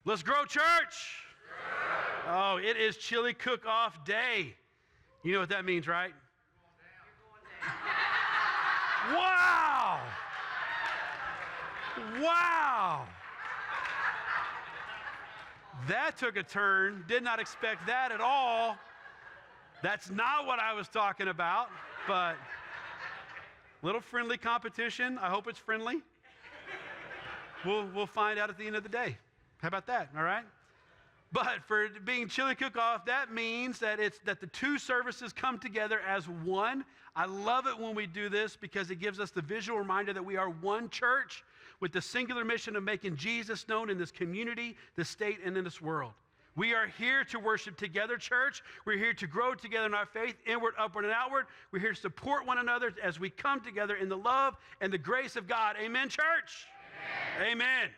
Let's grow, church. Oh, it is chili cook-off day. You know what that means, right? Wow. Wow. That took a turn. Did not expect that at all. That's not what I was talking about, but little friendly competition. I hope it's friendly. We'll find out at the end of the day. How about that? All right. But for being chili cook-off, that means that the two services come together as one. I love it when we do this because it gives us the visual reminder that we are one church with the singular mission of making Jesus known in this community, this state, and in this world. We are here to worship together, church. We're here to grow together in our faith, inward, upward, and outward. We're here to support one another as we come together in the love and the grace of God. Amen, church? Amen. Amen.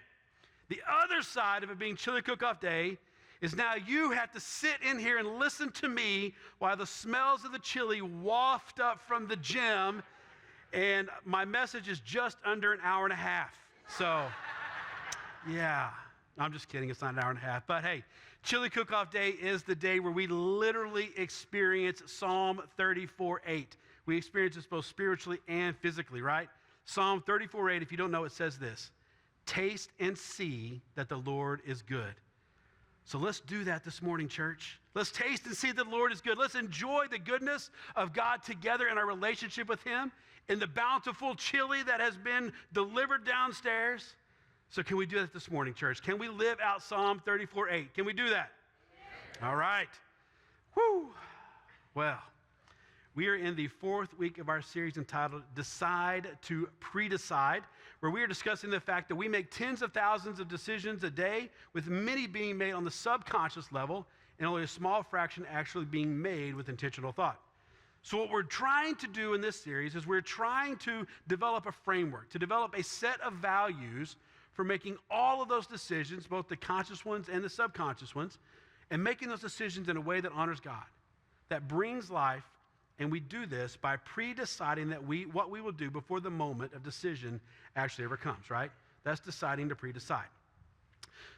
The other side of it being chili cook-off day is now you have to sit in here and listen to me while the smells of the chili waft up from the gym, and my message is just under an hour and a half. So, yeah, I'm just kidding. It's not an hour and a half. But hey, chili cook-off day is the day where we literally experience Psalm 34:8. We experience this both spiritually and physically, right? Psalm 34:8, if you don't know, it says this: taste and see that the Lord is good. So let's do that this morning, church. Let's taste and see that the Lord is good. Let's enjoy the goodness of God together in our relationship with Him, in the bountiful chili that has been delivered downstairs. So can we do that this morning, church? Can we live out Psalm 34:8? Can we do that? Yeah. All right. Woo. Well, we are in the fourth week of our series entitled Decide to Pre-Decide, where we are discussing the fact that we make tens of thousands of decisions a day, with many being made on the subconscious level and only a small fraction actually being made with intentional thought. So what we're trying to do in this series is we're trying to develop a framework, to develop a set of values for making all of those decisions, both the conscious ones and the subconscious ones, and making those decisions in a way that honors God, that brings life. And we do this by pre-deciding what we will do before the moment of decision actually ever comes, right? That's deciding to pre-decide.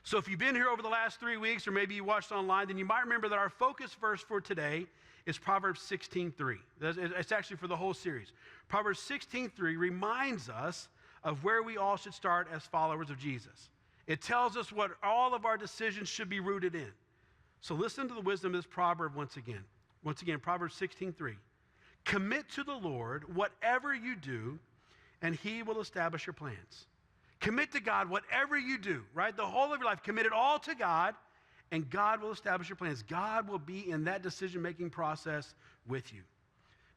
So if you've been here over the last 3 weeks, or maybe you watched online, then you might remember that our focus verse for today is Proverbs 16:3. It's actually for the whole series. Proverbs 16:3 reminds us of where we all should start as followers of Jesus. It tells us what all of our decisions should be rooted in. So listen to the wisdom of this proverb once again. Once again, Proverbs 16:3. Commit to the Lord whatever you do, and He will establish your plans. Commit to God whatever you do, right? The whole of your life, commit it all to God, and God will establish your plans. God will be in that decision-making process with you.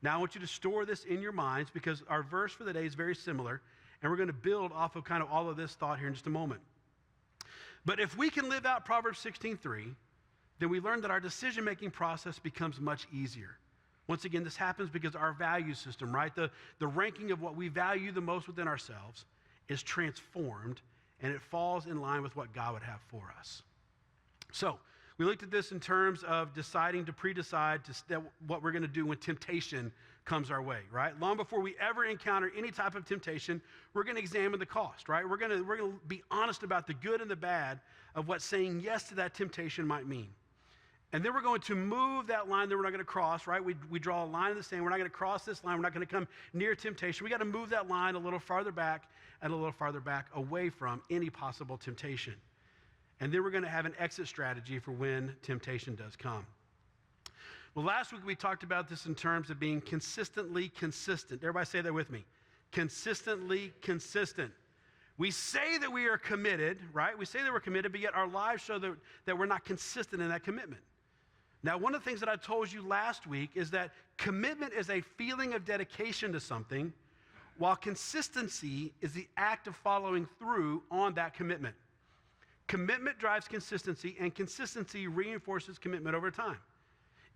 Now, I want you to store this in your minds because our verse for the day is very similar, and we're going to build off of kind of all of this thought here in just a moment. But if we can live out Proverbs 16:3, then we learn that our decision-making process becomes much easier. Once again, this happens because our value system, right, the ranking of what we value the most within ourselves is transformed, and it falls in line with what God would have for us. So we looked at this in terms of deciding to pre-decide what we're going to do when temptation comes our way, right? Long before we ever encounter any type of temptation, we're going to examine the cost, right? We're going to be honest about the good and the bad of what saying yes to that temptation might mean. And then we're going to move that line that we're not going to cross, right? We draw a line in the sand. We're not going to cross this line. We're not going to come near temptation. We got to move that line a little farther back and a little farther back away from any possible temptation. And then we're going to have an exit strategy for when temptation does come. Well, last week we talked about this in terms of being consistently consistent. Everybody say that with me. Consistently consistent. We say that we are committed, right? We say that we're committed, but yet our lives show that we're not consistent in that commitment. Now, one of the things that I told you last week is that commitment is a feeling of dedication to something, while consistency is the act of following through on that commitment. Commitment drives consistency, and consistency reinforces commitment over time.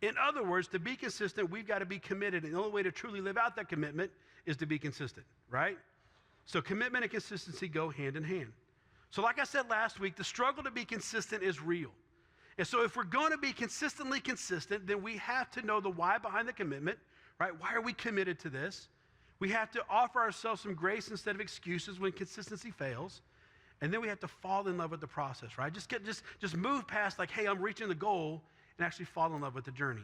In other words, to be consistent, we've got to be committed, and the only way to truly live out that commitment is to be consistent, right? So commitment and consistency go hand in hand. So like I said last week, the struggle to be consistent is real. And so if we're going to be consistently consistent, then we have to know the why behind the commitment, right? Why are we committed to this? We have to offer ourselves some grace instead of excuses when consistency fails. And then we have to fall in love with the process, right? Just move past like, hey, I'm reaching the goal, and actually fall in love with the journey.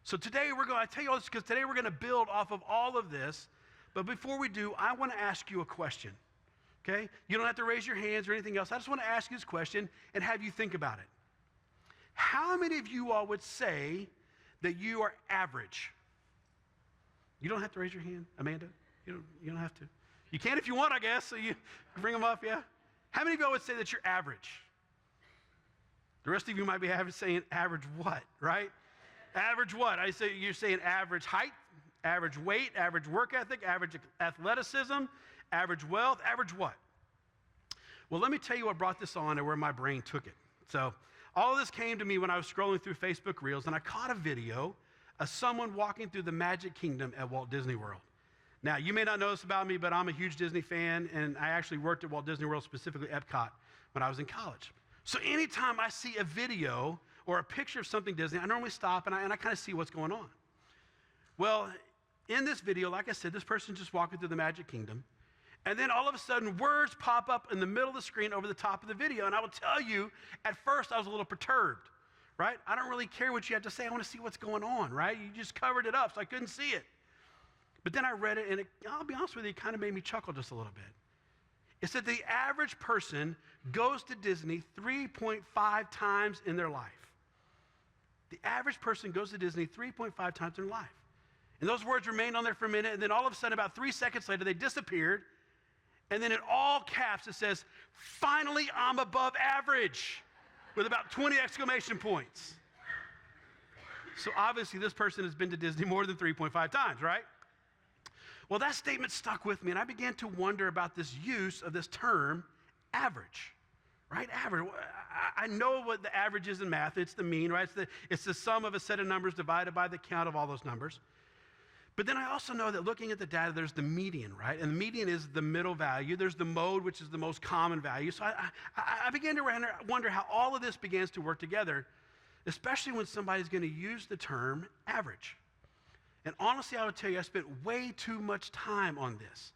So today I tell you all this because today we're going to build off of all of this. But before we do, I want to ask you a question, okay? You don't have to raise your hands or anything else. I just want to ask you this question and have you think about it. How many of you all would say that you are average? You don't have to raise your hand, Amanda. You don't have to. You can if you want, I guess. So you bring them up, yeah? How many of you all would say that you're average? The rest of you might be saying average what, right? Average what? I say you're saying average height, average weight, average work ethic, average athleticism, average wealth, average what? Well, let me tell you what brought this on and where my brain took it. So all of this came to me when I was scrolling through Facebook Reels, and I caught a video of someone walking through the Magic Kingdom at Walt Disney World. Now, you may not know this about me, but I'm a huge Disney fan, and I actually worked at Walt Disney World, specifically Epcot, when I was in college. So anytime I see a video or a picture of something Disney, I normally stop and I kind of see what's going on. Well, in this video, like I said, this person's just walking through the Magic Kingdom, and then all of a sudden, words pop up in the middle of the screen over the top of the video, and I will tell you, at first I was a little perturbed, right? I don't really care what you have to say. I want to see what's going on, right? You just covered it up, so I couldn't see it. But then I read it, and I'll be honest with you, it kind of made me chuckle just a little bit. It said the average person goes to Disney 3.5 times in their life. The average person goes to Disney 3.5 times in their life. And those words remained on there for a minute, and then all of a sudden, about 3 seconds later, they disappeared. And then in all caps, it says, finally, I'm above average, with about 20 exclamation points. So obviously, this person has been to Disney more than 3.5 times, right? Well, that statement stuck with me, and I began to wonder about this use of this term, average, right? Average. I know what the average is in math. It's the mean, right? It's the sum of a set of numbers divided by the count of all those numbers. But then I also know that looking at the data, there's the median, right? And the median is the middle value. There's the mode, which is the most common value. So I began to wonder how all of this begins to work together, especially when somebody's going to use the term average. And honestly, I would tell you, I spent way too much time on this.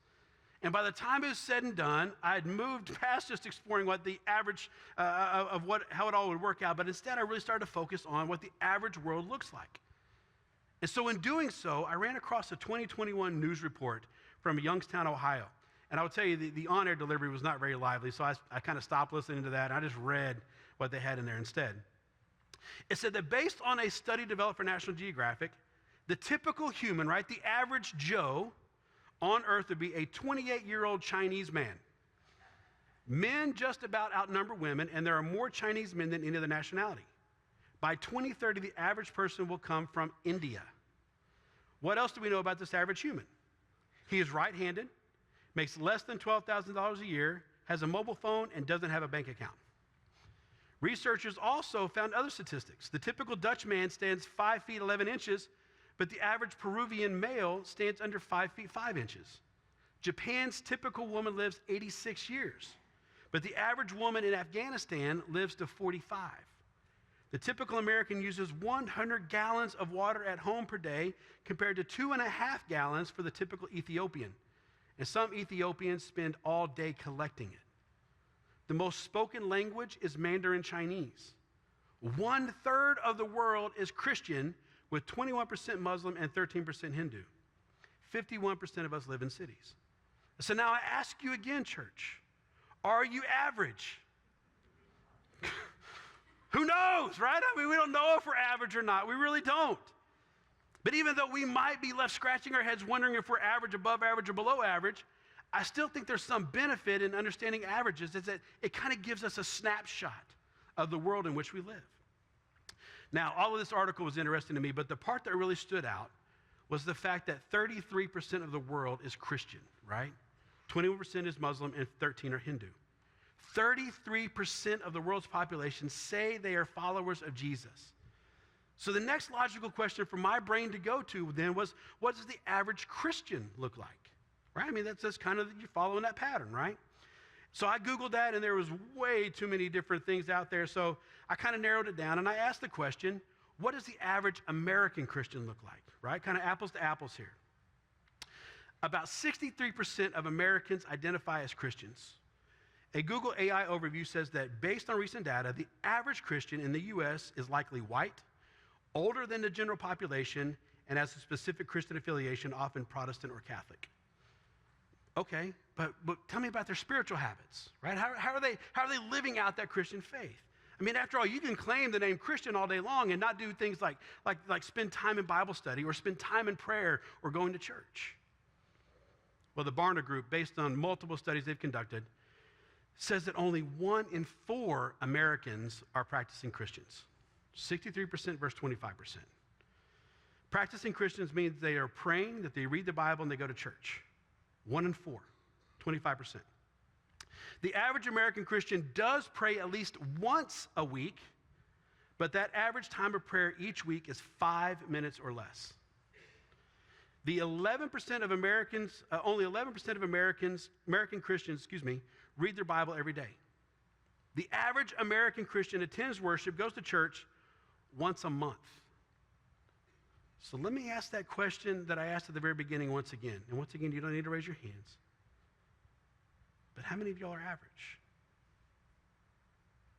And by the time it was said and done, I had moved past just exploring what the average how it all would work out, but instead I really started to focus on what the average world looks like. And so in doing so, I ran across a 2021 news report from Youngstown, Ohio. And I will tell you, the on-air delivery was not very lively, so I kind of stopped listening to that, and I just read what they had in there instead. It said that based on a study developed for National Geographic, the typical human, right, the average Joe on Earth would be a 28-year-old Chinese man. Men just about outnumber women, and there are more Chinese men than any other nationality. By 2030, the average person will come from India. What else do we know about this average human? He is right-handed, makes less than $12,000 a year, has a mobile phone, and doesn't have a bank account. Researchers also found other statistics. The typical Dutch man stands 5 feet 11 inches, but the average Peruvian male stands under 5 feet 5 inches. Japan's typical woman lives 86 years, but the average woman in Afghanistan lives to 45. The typical American uses 100 gallons of water at home per day compared to 2.5 gallons for the typical Ethiopian. And some Ethiopians spend all day collecting it. The most spoken language is Mandarin Chinese. 1/3 of the world is Christian, with 21% Muslim and 13% Hindu. 51% of us live in cities. So now I ask you again, church, are you average? Who knows, right? I mean, we don't know if we're average or not. We really don't. But even though we might be left scratching our heads wondering if we're average, above average, or below average, I still think there's some benefit in understanding averages, is that it kind of gives us a snapshot of the world in which we live. Now, all of this article was interesting to me, but the part that really stood out was the fact that 33% of the world is Christian, right? 21% is Muslim and 13% are Hindu. 33% of the world's population say they are followers of Jesus. So the next logical question for my brain to go to then was, what does the average Christian look like? Right? I mean, that's kind of, you're following that pattern, right? So I Googled that, and there was way too many different things out there. So I kind of narrowed it down, and I asked the question, what does the average American Christian look like? Right? Kind of apples to apples here. About 63% of Americans identify as Christians, A Google AI overview says that based on recent data, the average Christian in the U.S. is likely white, older than the general population, and has a specific Christian affiliation, often Protestant or Catholic. Okay, but tell me about their spiritual habits, right? How are they living out that Christian faith? I mean, after all, you can claim the name Christian all day long and not do things like spend time in Bible study or spend time in prayer or going to church. Well, the Barna Group, based on multiple studies they've conducted, says that only 1 in 4 Americans are practicing Christians. 63% versus 25%. Practicing Christians means they are praying, that they read the Bible, and they go to church. 1 in 4, 25%. The average American Christian does pray at least once a week, but that average time of prayer each week is 5 minutes or less. The 11% of Americans, only 11% of American Christians, read their Bible every day. The average American Christian attends worship, goes to church once a month. So let me ask that question that I asked at the very beginning once again. And once again, you don't need to raise your hands. But how many of y'all are average?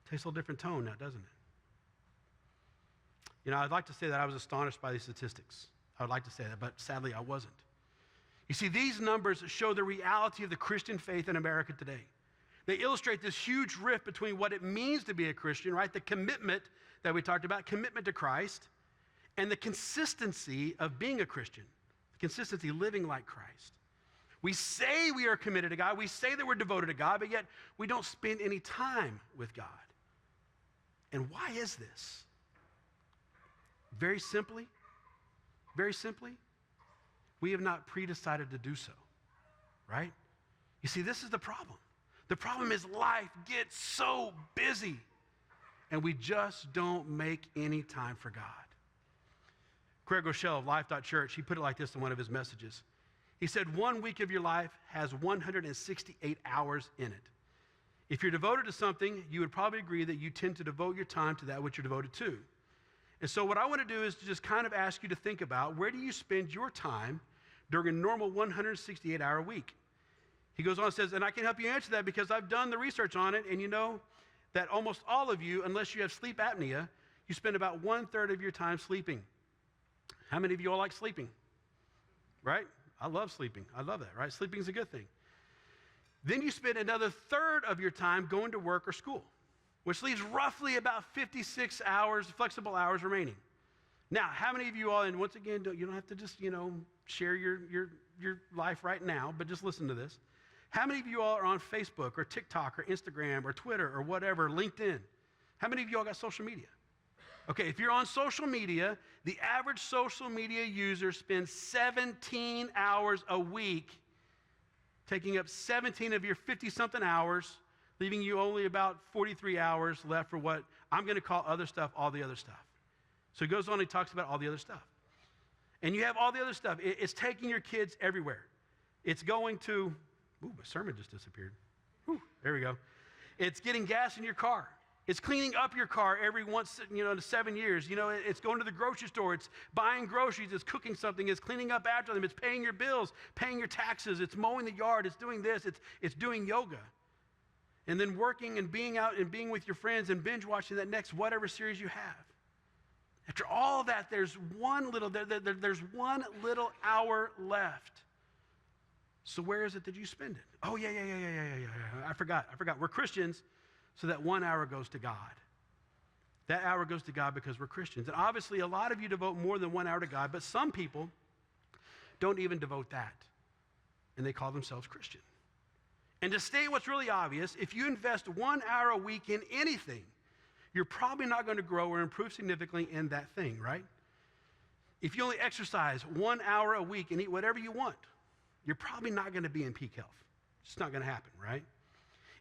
Takes a little different tone now, doesn't it? You know, I'd like to say that I was astonished by these statistics. I would like to say that, but sadly I wasn't. You see, these numbers show the reality of the Christian faith in America today. They illustrate this huge rift between what it means to be a Christian, right? The commitment that we talked about, commitment to Christ, and the consistency of being a Christian, the consistency living like Christ. We say we are committed to God. We say that we're devoted to God, but yet we don't spend any time with God. And why is this? Very simply, we have not pre-decided to do so, right? You see, this is the problem. The problem is life gets so busy, and we just don't make any time for God. Craig Rochelle of Life.Church, he put it like this in one of his messages. He said, 1 week of your life has 168 hours in it. If you're devoted to something, you would probably agree that you tend to devote your time to that which you're devoted to. And so what I want to do is to just kind of ask you to think about, where do you spend your time during a normal 168-hour week? He goes on and says, and I can help you answer that because I've done the research on it, and you know that almost all of you, unless you have sleep apnea, you spend about 1/3 of your time sleeping. How many of you all like sleeping? Right? I love sleeping. I love that, right? Sleeping is a good thing. Then you spend another 1/3 of your time going to work or school, which leaves roughly about 56 hours, flexible hours remaining. Now, how many of you all, and once again, you don't have to just, share your life right now, but just listen to this. How many of you all are on Facebook or TikTok or Instagram or Twitter or whatever, LinkedIn? How many of you all got social media? Okay, if you're on social media, the average social media user spends 17 hours a week, taking up 17 of your 50-something hours, leaving you only about 43 hours left for what I'm going to call other stuff, all the other stuff. So he goes on, he talks about all the other stuff. And you have all the other stuff. It's taking your kids everywhere. It's going to, my sermon just disappeared. There we go. It's getting gas in your car. It's cleaning up your car every once, to 7 years. It's going to the grocery store. It's buying groceries. It's cooking something. It's cleaning up after them. It's paying your bills, paying your taxes. It's mowing the yard. It's doing this. It's doing yoga. And then working and being out and being with your friends and binge watching that next whatever series you have. After all that, there's one little hour left. So where is it that you spend it? Oh, yeah. I forgot. We're Christians. So that 1 hour goes to God. That hour goes to God because we're Christians. And obviously, a lot of you devote more than 1 hour to God, but some people don't even devote that. And they call themselves Christian. And to state what's really obvious, if you invest 1 hour a week in anything, you're probably not going to grow or improve significantly in that thing, right? If you only exercise 1 hour a week and eat whatever you want, you're probably not going to be in peak health. It's not going to happen, right?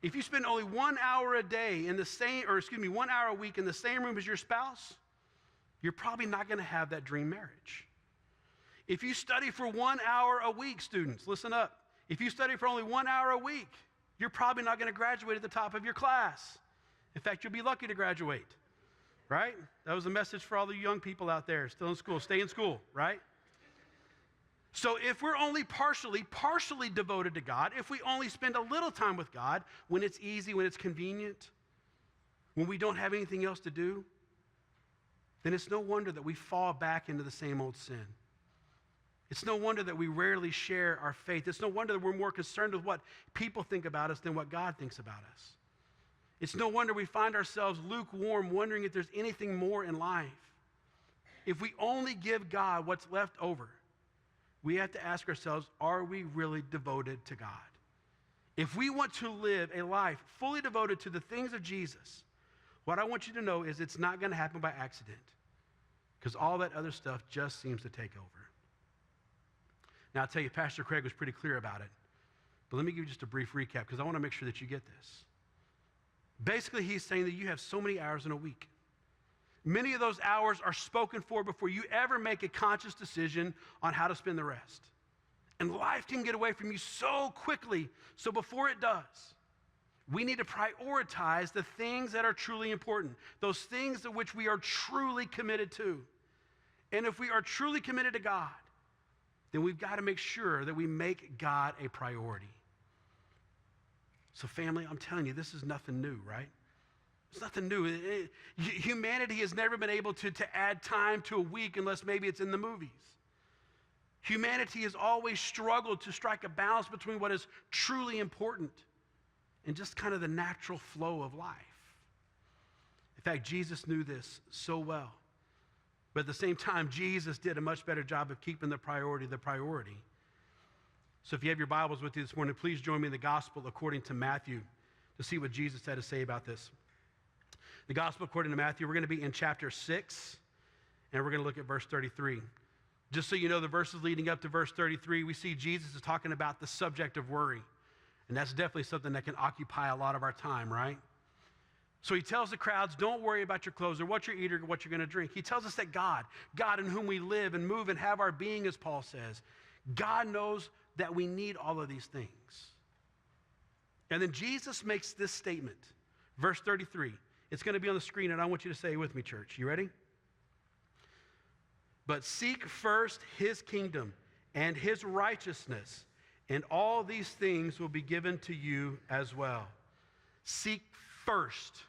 If you spend only 1 hour a day 1 hour a week in the same room as your spouse, you're probably not going to have that dream marriage. If you study for 1 hour a week, students, listen up. If you study for only 1 hour a week, you're probably not going to graduate at the top of your class. In fact, you'll be lucky to graduate, right? That was a message for all the young people out there still in school. Stay in school, right? So if we're only partially devoted to God, if we only spend a little time with God when it's easy, when it's convenient, when we don't have anything else to do, then it's no wonder that we fall back into the same old sin. It's no wonder that we rarely share our faith. It's no wonder that we're more concerned with what people think about us than what God thinks about us. It's no wonder we find ourselves lukewarm, wondering if there's anything more in life. If we only give God what's left over, we have to ask ourselves, are we really devoted to God? If we want to live a life fully devoted to the things of Jesus, what I want you to know is it's not going to happen by accident, because all that other stuff just seems to take over. Now, I'll tell you, Pastor Craig was pretty clear about it, but let me give you just a brief recap, because I want to make sure that you get this. Basically, he's saying that you have so many hours in a week. Many of those hours are spoken for before you ever make a conscious decision on how to spend the rest. And life can get away from you so quickly, so before it does, we need to prioritize the things that are truly important, those things to which we are truly committed to. And if we are truly committed to God, then we've got to make sure that we make God a priority. So family, I'm telling you, this is nothing new, right? It's nothing new. Humanity has never been able to add time to a week unless maybe it's in the movies. Humanity has always struggled to strike a balance between what is truly important and just kind of the natural flow of life. In fact, Jesus knew this so well. But at the same time, Jesus did a much better job of keeping the priority. So if you have your Bibles with you this morning, please join me in the gospel according to Mathew to see what Jesus had to say about this. The gospel according to Matthew, we're going to be in chapter 6, and we're going to look at verse 33. Just so you know, the verses leading up to verse 33, we see Jesus is talking about the subject of worry. And that's definitely something that can occupy a lot of our time, right? So he tells the crowds, don't worry about your clothes or what you're eating or what you're going to drink. He tells us that God in whom we live and move and have our being, as Paul says, God knows that we need all of these things. And then Jesus makes this statement, verse 33. It's going to be on the screen, and I want you to say it with me, church. You ready? But seek first his kingdom and his righteousness, and all these things will be given to you as well. Seek first.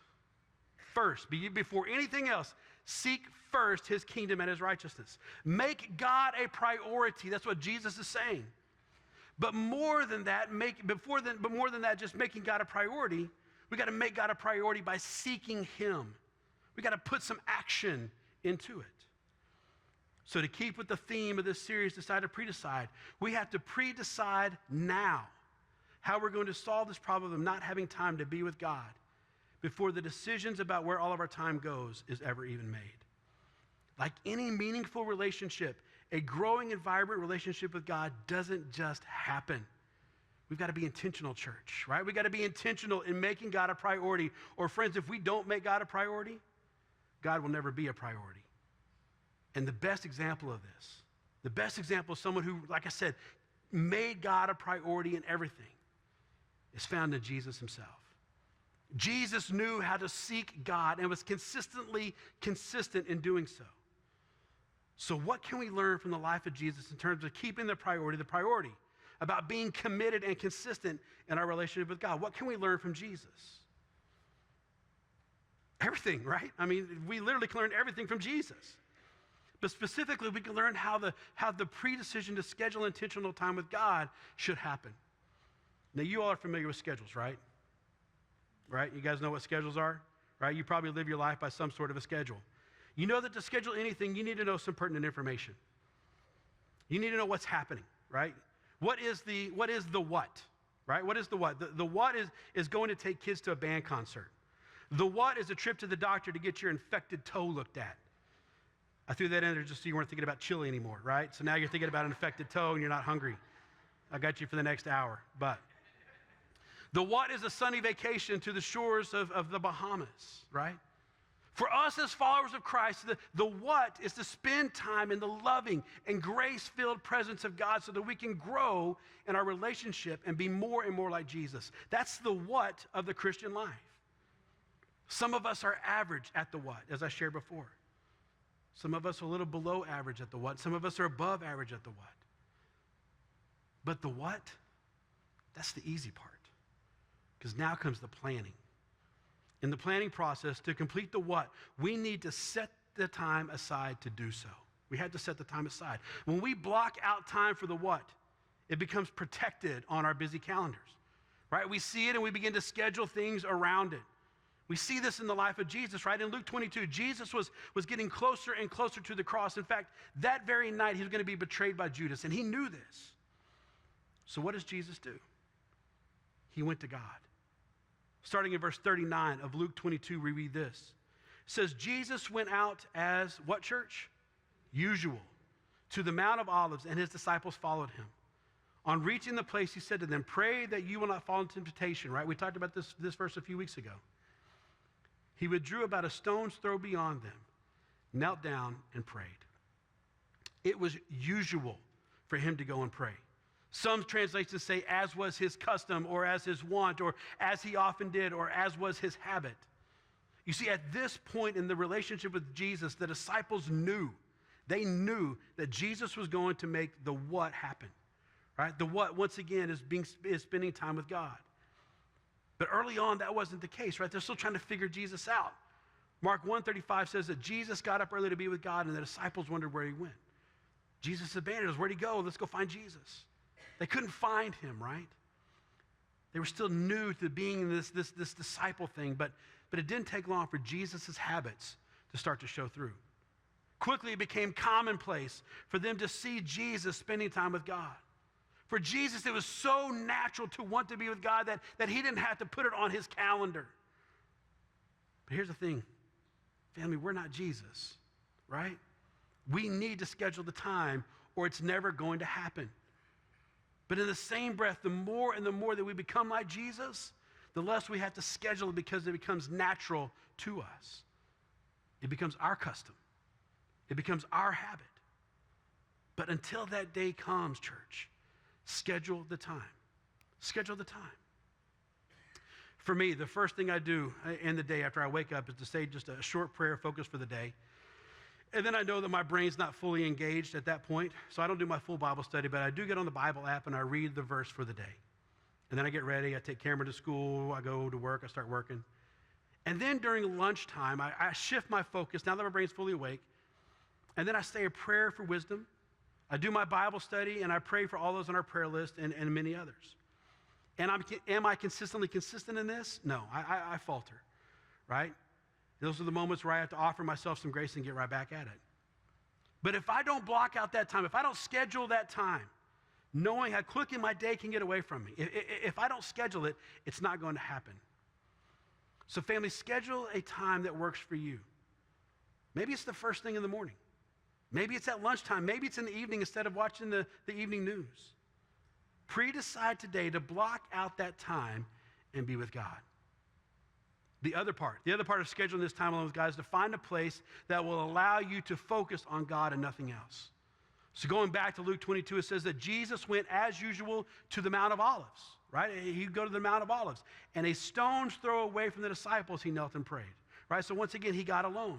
Before anything else, seek first his kingdom and his righteousness. Make God a priority. That's what Jesus is saying. But more than that, just making God a priority, we got to make God a priority by seeking him. We got to put some action into it. So to keep with the theme of this series, Decide to Pre-Decide, we have to pre-decide now how we're going to solve this problem of not having time to be with God before the decisions about where all of our time goes is ever even made. Like any meaningful relationship, a growing and vibrant relationship with God doesn't just happen. We've got to be intentional, church, right? We've got to be intentional in making God a priority. Or friends, if we don't make God a priority, God will never be a priority. And the best example of this, the best example of someone who, like I said, made God a priority in everything is found in Jesus himself. Jesus knew how to seek God and was consistently consistent in doing so. So what can we learn from the life of Jesus in terms of keeping the priority, about being committed and consistent in our relationship with God? What can we learn from Jesus? Everything, right? I mean, we literally can learn everything from Jesus. But specifically, we can learn how the pre-decision to schedule intentional time with God should happen. Now, you all are familiar with schedules, right? Right? You guys know what schedules are, right? You probably live your life by some sort of a schedule. You know that to schedule anything, you need to know some pertinent information. You need to know what's happening, right? What is the what, right? What is the what? The what is going to take kids to a band concert. The what is a trip to the doctor to get your infected toe looked at. I threw that in there just so you weren't thinking about chili anymore, right? So now you're thinking about an infected toe and you're not hungry. I got you for the next hour, but the what is a sunny vacation to the shores of the Bahamas, right? For us as followers of Christ, the what is to spend time in the loving and grace-filled presence of God so that we can grow in our relationship and be more and more like Jesus. That's the what of the Christian life. Some of us are average at the what, as I shared before. Some of us are a little below average at the what. Some of us are above average at the what. But the what, that's the easy part. Because now comes the planning. In the planning process, to complete the what, we need to set the time aside to do so. We had to set the time aside. When we block out time for the what, it becomes protected on our busy calendars, right? We see it and we begin to schedule things around it. We see this in the life of Jesus, right? In Luke 22, Jesus was getting closer and closer to the cross. In fact, that very night, he was going to be betrayed by Judas, and he knew this. So what does Jesus do? He went to God. Starting in verse 39 of Luke 22, we read this. It says, Jesus went out as what, church? Usual, to the Mount of Olives, and his disciples followed him. On reaching the place, he said to them, pray that you will not fall into temptation, right? We talked about this verse a few weeks ago. He withdrew about a stone's throw beyond them, knelt down and prayed. It was usual for him to go and pray. Some translations say as was his custom or as his wont or as he often did or as was his habit. You see, at this point in the relationship with Jesus, the disciples knew. They knew that Jesus was going to make the what happen, right? The what, once again, is spending time with God. But early on, that wasn't the case, right? They're still trying to figure Jesus out. Mark 1:35 says that Jesus got up early to be with God, and the disciples wondered where he went. Jesus abandoned us. Where'd he go? Let's go find Jesus. They couldn't find him, right? They were still new to being this disciple thing, but it didn't take long for Jesus' habits to start to show through. Quickly, it became commonplace for them to see Jesus spending time with God. For Jesus, it was so natural to want to be with God that he didn't have to put it on his calendar. But here's the thing, family, we're not Jesus, right? We need to schedule the time or it's never going to happen. But in the same breath, the more and the more that we become like Jesus, the less we have to schedule it because it becomes natural to us. It becomes our custom. It becomes our habit. But until that day comes, church, schedule the time. Schedule the time. For me, the first thing I do in the day after I wake up is to say just a short prayer focused for the day. And then I know that my brain's not fully engaged at that point, so I don't do my full Bible study, but I do get on the Bible app and I read the verse for the day. And then I get ready, I take Cameron to school, I go to work, I start working. And then during lunchtime, I shift my focus, now that my brain's fully awake, and then I say a prayer for wisdom. I do my Bible study, and I pray for all those on our prayer list and many others. And am I consistent in this? No, I falter, right? Those are the moments where I have to offer myself some grace and get right back at it. But if I don't block out that time, if I don't schedule that time, knowing how quickly my day can get away from me, if I don't schedule it, it's not going to happen. So family, schedule a time that works for you. Maybe it's the first thing in the morning. Maybe it's at lunchtime. Maybe it's in the evening instead of watching the evening news. Pre-decide today to block out that time and be with God. The other part of scheduling this time alone with God is to find a place that will allow you to focus on God and nothing else. So going back to Luke 22, it says that Jesus went as usual to the Mount of Olives, right? He'd go to the Mount of Olives. And a stone's throw away from the disciples, he knelt and prayed, right? So once again, he got alone.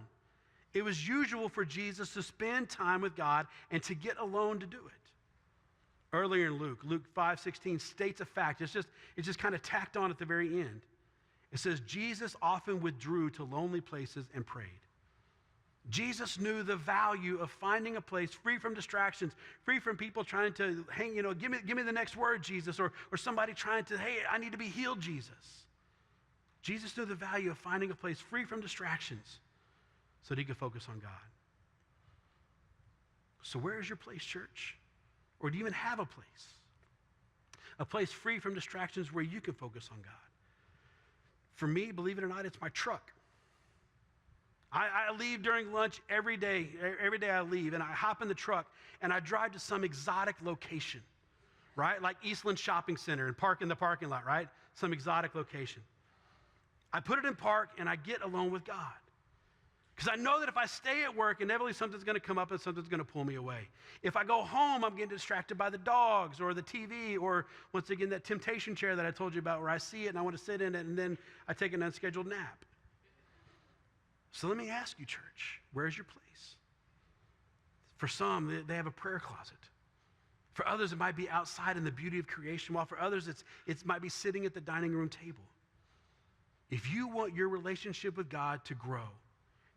It was usual for Jesus to spend time with God and to get alone to do it. Earlier in Luke 5:16 states a fact. It's just kind of tacked on at the very end. It says, Jesus often withdrew to lonely places and prayed. Jesus knew the value of finding a place free from distractions, free from people trying to give me the next word, Jesus, or somebody trying to, hey, I need to be healed, Jesus. Jesus knew the value of finding a place free from distractions so that he could focus on God. So where is your place, church? Or do you even have a place? A place free from distractions where you can focus on God. For me, believe it or not, it's my truck. I leave during lunch every day. Every day I leave, and I hop in the truck, and I drive to some exotic location, right? Like Eastland Shopping Center and park in the parking lot, right? Some exotic location. I put it in park, and I get alone with God. Because I know that if I stay at work, inevitably something's going to come up and something's going to pull me away. If I go home, I'm getting distracted by the dogs or the TV or, once again, that temptation chair that I told you about where I see it and I want to sit in it and then I take an unscheduled nap. So let me ask you, church, where's your place? For some, they have a prayer closet. For others, it might be outside in the beauty of creation, while for others, it might be sitting at the dining room table. If you want your relationship with God to grow,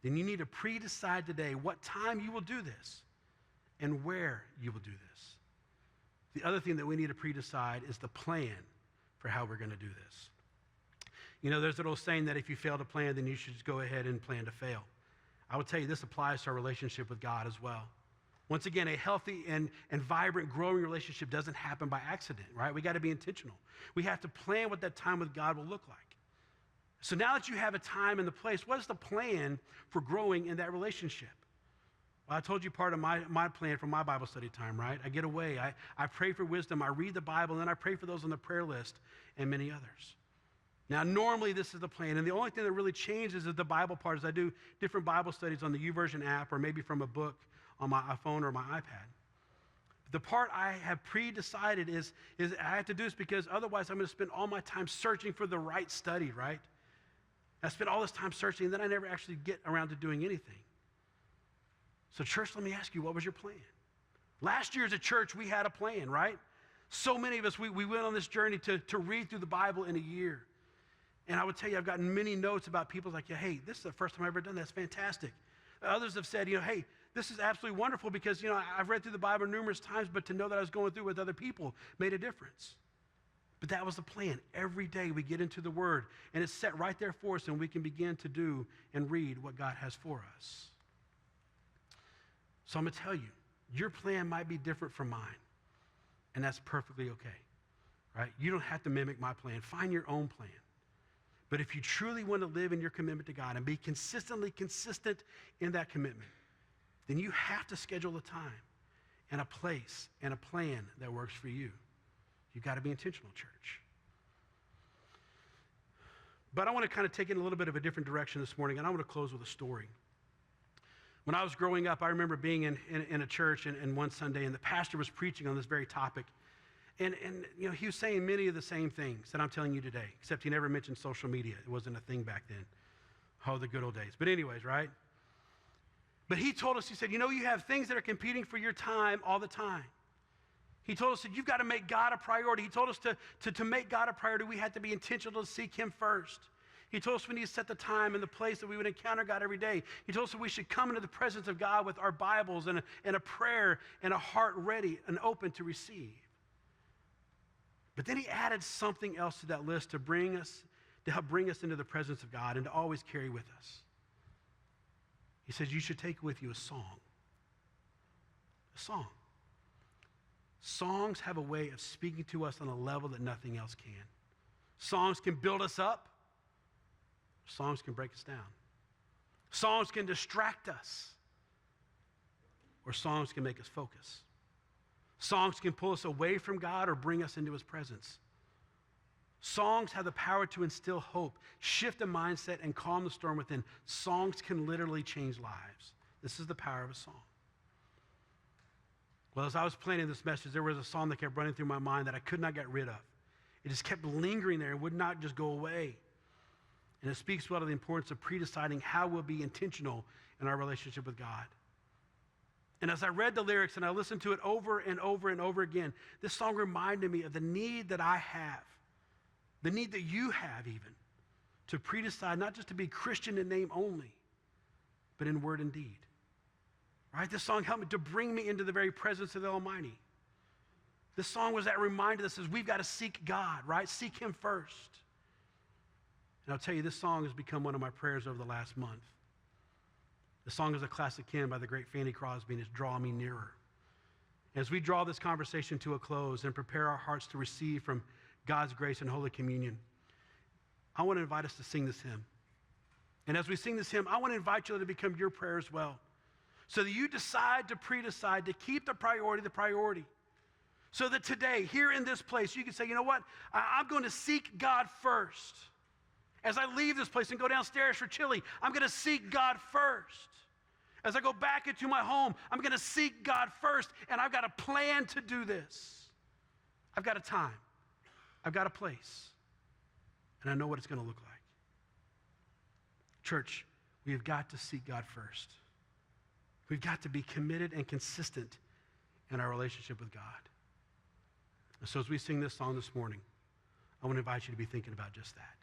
then you need to pre-decide today what time you will do this and where you will do this. The other thing that we need to pre-decide is the plan for how we're going to do this. You know, there's an old saying that if you fail to plan, then you should just go ahead and plan to fail. I will tell you, this applies to our relationship with God as well. Once again, a healthy and vibrant, growing relationship doesn't happen by accident, right? We got to be intentional. We have to plan what that time with God will look like. So now that you have a time and the place, what is the plan for growing in that relationship? Well, I told you part of my plan for my Bible study time, right? I get away, I pray for wisdom, I read the Bible, and then I pray for those on the prayer list and many others. Now, normally this is the plan, and the only thing that really changes is the Bible part. As I do different Bible studies on the YouVersion app or maybe from a book on my iPhone or my iPad. The part I have pre-decided is I have to do this because otherwise I'm going to spend all my time searching for the right study, right? I spend all this time searching, and then I never actually get around to doing anything. So church, let me ask you, what was your plan? Last year as a church, we had a plan, right? So many of us, we went on this journey to read through the Bible in a year. And I would tell you, I've gotten many notes about people like, hey, this is the first time I've ever done that. That's fantastic. Others have said, hey, this is absolutely wonderful because, I've read through the Bible numerous times, but to know that I was going through it with other people made a difference. But that was the plan. Every day we get into the Word, and it's set right there for us, and we can begin to do and read what God has for us. So I'm going to tell you, your plan might be different from mine, and that's perfectly okay, right? You don't have to mimic my plan. Find your own plan. But if you truly want to live in your commitment to God and be consistent in that commitment, then you have to schedule a time and a place and a plan that works for you. You've got to be intentional, church. But I want to kind of take it in a little bit of a different direction this morning, and I want to close with a story. When I was growing up, I remember being in a church and one Sunday, and the pastor was preaching on this very topic. And he was saying many of the same things that I'm telling you today, except he never mentioned social media. It wasn't a thing back then. Oh, the good old days. But anyways, right? But he told us, he said, you have things that are competing for your time all the time. He told us that you've got to make God a priority. He told us to make God a priority, we had to be intentional to seek him first. He told us we need to set the time and the place that we would encounter God every day. He told us that we should come into the presence of God with our Bibles and a prayer and a heart ready and open to receive. But then he added something else to that list to help bring us into the presence of God and to always carry with us. He says you should take with you a song. A song. Songs have a way of speaking to us on a level that nothing else can. Songs can build us up. Songs can break us down. Songs can distract us. Or songs can make us focus. Songs can pull us away from God or bring us into his presence. Songs have the power to instill hope, shift a mindset, and calm the storm within. Songs can literally change lives. This is the power of a song. Well, as I was planning this message, there was a song that kept running through my mind that I could not get rid of. It just kept lingering there. It would not just go away. And it speaks well to the importance of pre-deciding how we'll be intentional in our relationship with God. And as I read the lyrics and I listened to it over and over and over again, this song reminded me of the need that I have, the need that you have even, to pre-decide not just to be Christian in name only, but in word and deed. Right? This song helped me to bring me into the very presence of the Almighty. This song was that reminder that says we've got to seek God, right? Seek him first. And I'll tell you, this song has become one of my prayers over the last month. The song is a classic hymn by the great Fanny Crosby, and it's Draw Me Nearer. As we draw this conversation to a close and prepare our hearts to receive from God's grace and Holy Communion, I want to invite us to sing this hymn. And as we sing this hymn, I want to invite you to become your prayer as well. So that you decide to pre-decide to keep the priority. So that today, here in this place, you can say, you know what? I'm going to seek God first. As I leave this place and go downstairs for chili, I'm going to seek God first. As I go back into my home, I'm going to seek God first, and I've got a plan to do this. I've got a time. I've got a place. And I know what it's going to look like. Church, we have got to seek God first. We've got to be committed and consistent in our relationship with God. And so as we sing this song this morning, I want to invite you to be thinking about just that.